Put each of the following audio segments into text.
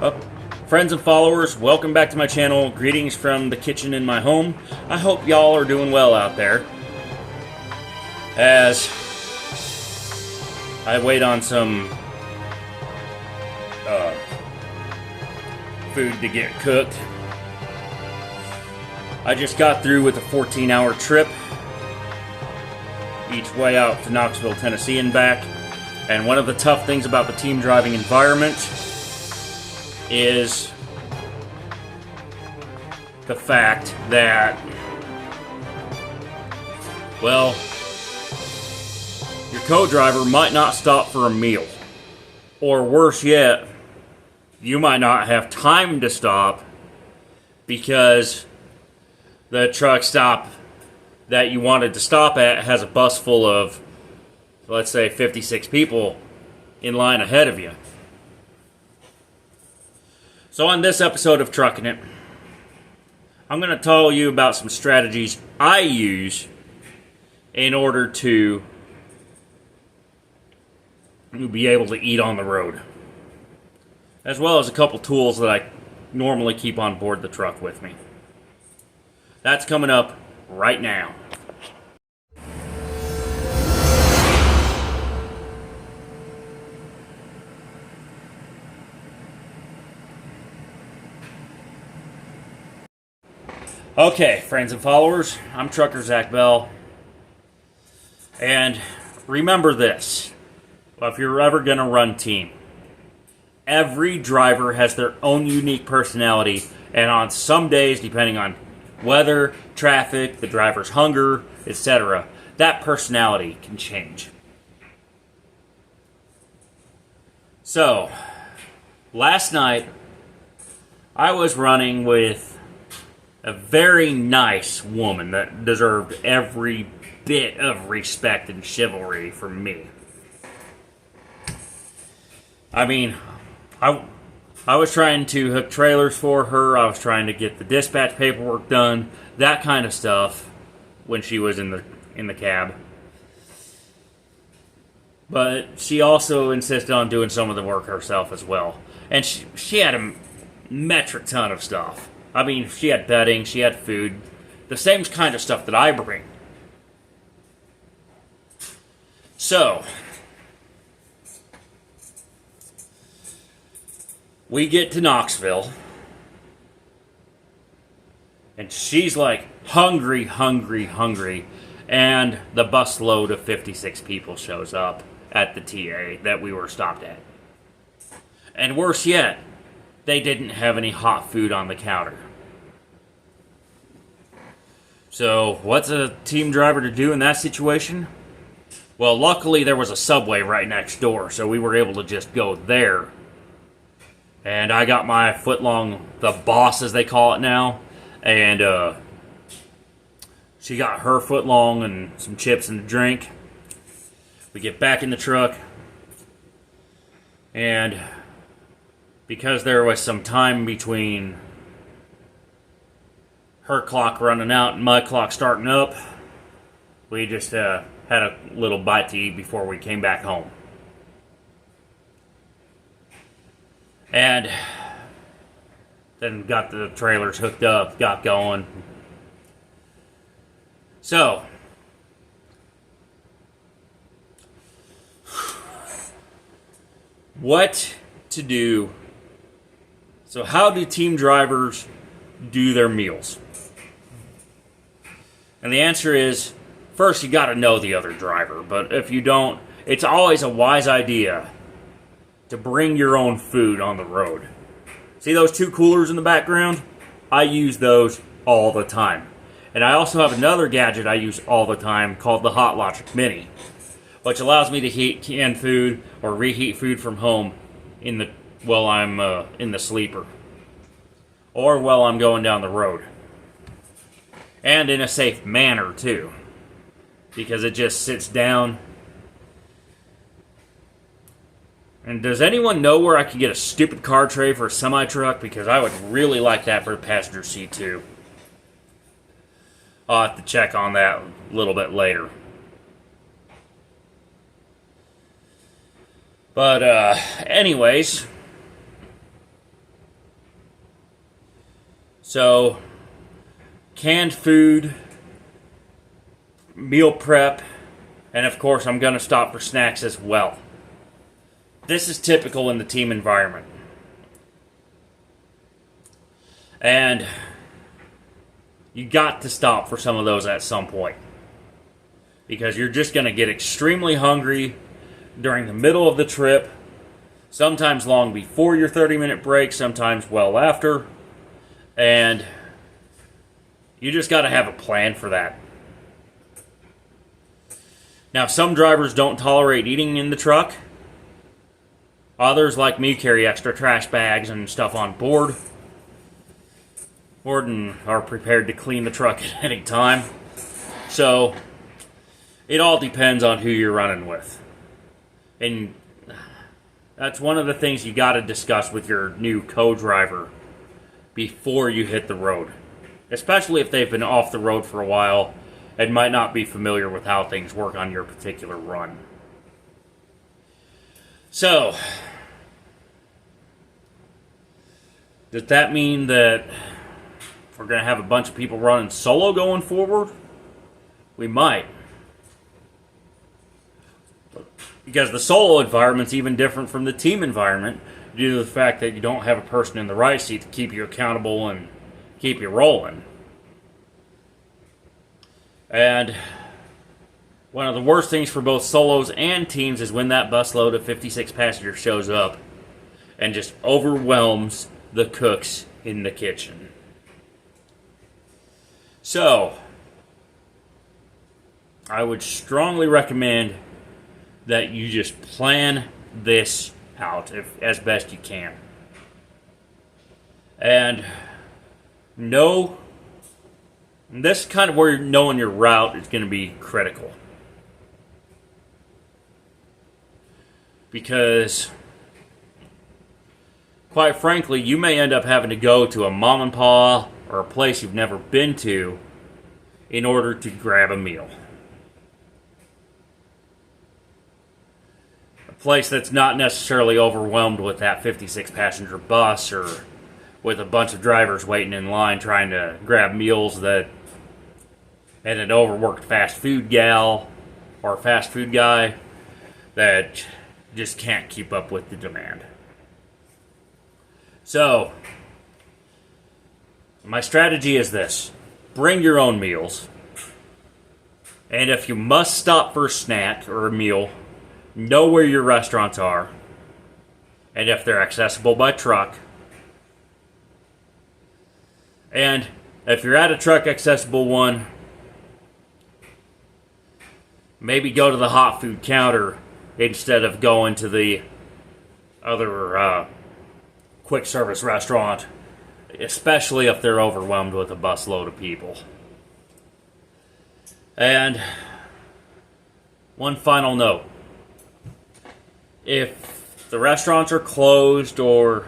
Up, friends and followers, welcome back to my channel. Greetings from the kitchen in my home. I hope y'all are doing well out there. As I wait on some food to get cooked. I just got through with a 14-hour trip each way out to Knoxville, Tennessee and back. And one of the tough things about the team driving environment is the fact that, well, your co-driver might not stop for a meal. Or worse yet, you might not have time to stop because the truck stop that you wanted to stop at has a bus full of, let's say, 56 people in line ahead of you. So on this episode of Truckin It, I'm going to tell you about some strategies I use in order to be able to eat on the road, as well as a couple tools that I normally keep on board the truck with me. That's coming up right now. Okay, friends and followers, I'm Trucker Zach Bell. And remember this, if you're ever going to run team, every driver has their own unique personality, and on some days, depending on weather, traffic, the driver's hunger, etc., that personality can change. So, last night, I was running with a very nice woman that deserved every bit of respect and chivalry from me. I mean, I was trying to hook trailers for her. I was trying to get the dispatch paperwork done, that kind of stuff, when she was in the cab. But she also insisted on doing some of the work herself as well. And she had a metric ton of stuff. I mean, she had bedding, she had food, the same kind of stuff that I bring. So, we get to Knoxville, and she's like hungry, and the busload of 56 people shows up at the TA that we were stopped at. And worse yet, they didn't have any hot food on the counter. So, what's a team driver to do in that situation? Well, luckily there was a Subway right next door, so we were able to just go there. And I got my footlong, the boss as they call it now, and she got her footlong and some chips and a drink. We get back in the truck, and because there was some time between her clock running out and my clock starting up, we just had a little bite to eat before we came back home. And then got the trailers hooked up, got going. So, what to do? So how do team drivers do their meals? And the answer is, first you got to know the other driver. But if you don't, it's always a wise idea to bring your own food on the road. See those two coolers in the background? I use those all the time. And I also have another gadget I use all the time called the Hot Logic Mini, which allows me to heat canned food or reheat food from home while I'm in the sleeper, or while I'm going down the road. And in a safe manner, too, because it just sits down. And does anyone know where I can get a stupid car tray for a semi-truck? Because I would really like that for the passenger seat, too. I'll have to check on that a little bit later. But, anyways, So, canned food, meal prep, and of course I'm going to stop for snacks as well. This is typical in the team environment. And you got to stop for some of those at some point. Because you're just going to get extremely hungry during the middle of the trip, sometimes long before your 30-minute break, sometimes well after. And you just got to have a plan for that. Now, some drivers don't tolerate eating in the truck. Others, like me, carry extra trash bags and stuff on board. And are prepared to clean the truck at any time. So, it all depends on who you're running with. And that's one of the things you got to discuss with your new co-driver before you hit the road. Especially if they've been off the road for a while and might not be familiar with how things work on your particular run. So, does that mean that we're going to have a bunch of people running solo going forward? We might. Because the solo environment's even different from the team environment due to the fact that you don't have a person in the right seat to keep you accountable and keep you rolling. And one of the worst things for both solos and teams is when that busload of 56 passengers shows up and just overwhelms the cooks in the kitchen. So, I would strongly recommend that you just plan this out as best you can. And know, this is kind of where knowing your route is going to be critical. Because, quite frankly, you may end up having to go to a mom and pop or a place you've never been to in order to grab a meal. A place that's not necessarily overwhelmed with that 56 passenger bus or with a bunch of drivers waiting in line trying to grab meals and an overworked fast food gal or fast food guy that just can't keep up with the demand. So, my strategy is this. Bring your own meals. And if you must stop for a snack or a meal, know where your restaurants are. And if they're accessible by truck. And if you're at a truck accessible one, maybe go to the hot food counter instead of going to the other quick service restaurant, especially if they're overwhelmed with a busload of people. And one final note. If the restaurants are closed or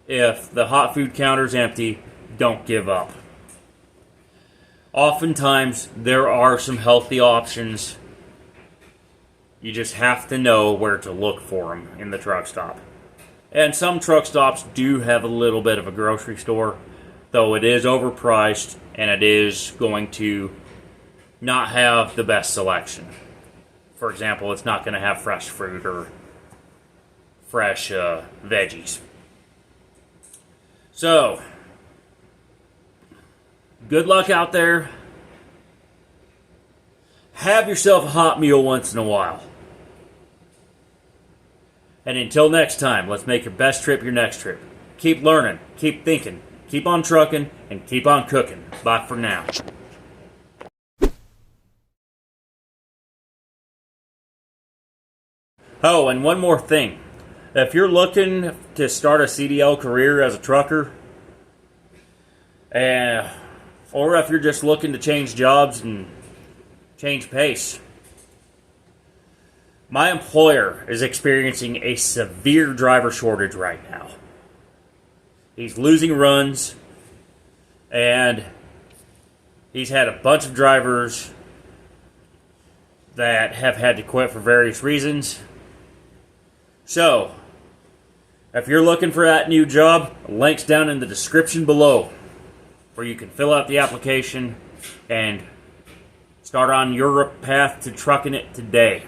if the hot food counter's empty, don't give up. Oftentimes, there are some healthy options. You just have to know where to look for them in the truck stop. And some truck stops do have a little bit of a grocery store, though it is overpriced and it is going to not have the best selection. For example, it's not going to have fresh fruit or fresh veggies. So, good luck out there. Have yourself a hot meal once in a while. And until next time, let's make your best trip your next trip. Keep learning, keep thinking, keep on trucking, and keep on cooking. Bye for now. Oh, and one more thing. If you're looking to start a CDL career as a trucker, or if you're just looking to change jobs and change pace, my employer is experiencing a severe driver shortage right now. He's losing runs, and he's had a bunch of drivers that have had to quit for various reasons. So, If you're looking for that new job, link's down in the description below, where you can fill out the application and start on your path to trucking it today.